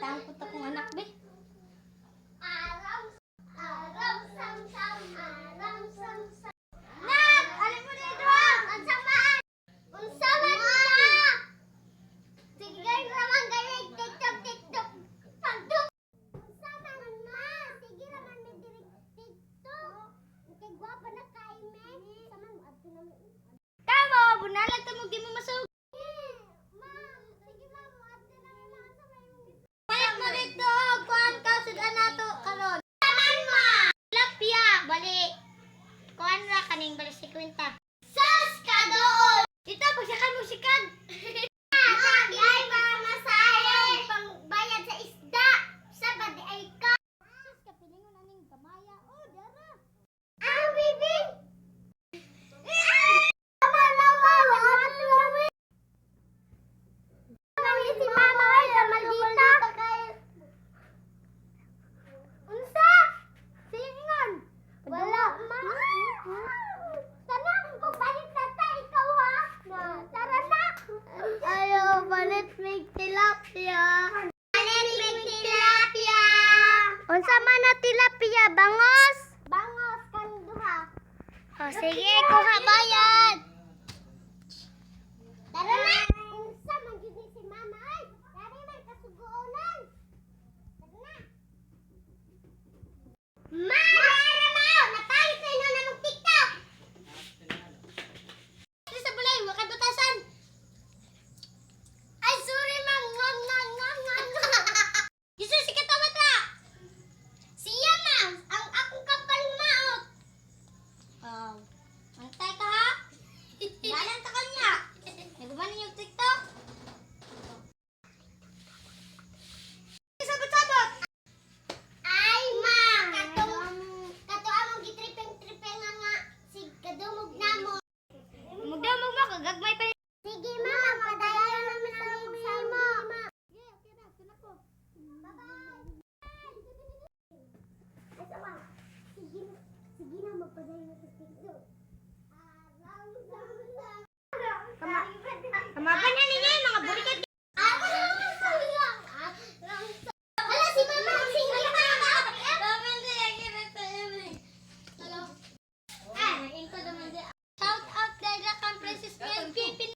Tangkot akong anak, be. Aram sam sam, aram sam sam. Nak! Alin mo dito, ha? Unsa man? Unsa man na? Sige guys, ramang galing TikTok. Pagduk. Unsa man ma? Sige raman mi diri TikTok. Kay gwapa na kay me. Sama mo adto na mo. Kamo, bunalag ta mo, di mo masug. Ma'am, sige ma'am, adto na mi masa may yung Balik mo dito, kuhan ka, sudan nato, karon. Taman ma. Tilapia, bali. Kuhan ra kaning bali 50. Sas ka doon. Dito, pagsakay mo sikad. Lagi ay para masayang pangbayad sa isda. Sa badi ay ka. Sus, kapilingon aning kamaya. Oh, dara. Ah, bibi. Tama na mama. Kami si mama ay maldita. Unsa? Singon. Wala ma. Sana pagbalik na ta ikaw ha. Tara na. Ayo, balit mig tilapia. Palit mig tilapia. Unsa man na tilapia, bangos? Bangos kan duha. Oh, sige, kuha bayad. Tara na. Unsa man gyud ni si mama ay. Dari man kasuguonan. Tara na. Ma, tara mo. Napalit na ino namang TikTok. Dito sa bulay, wakay batasan. Ay, sorry ma'am. Ngam. Dito si katawat ra. Siya ma'am. Ang akong kapal maot. Oh, antay ka ha? Dalan ta kanya. Nagumanin yung TikTok. Sabot-sabot. Ay, ma'am. Kato among gitripeng-tripengan nga. Si kadumog na mo. Mugdamog mo, kagagmay pa. Sige, ma'am. Padayon namin sa mugsa mo. Yeah, okay na, sunod ko. Bye-bye. Asa ba? Sige na, magpadayon na sa TikTok. Kamaban na ninyo yung mga bulikat. Hala, si mama. Sige na. Shout out dahil Princess PNP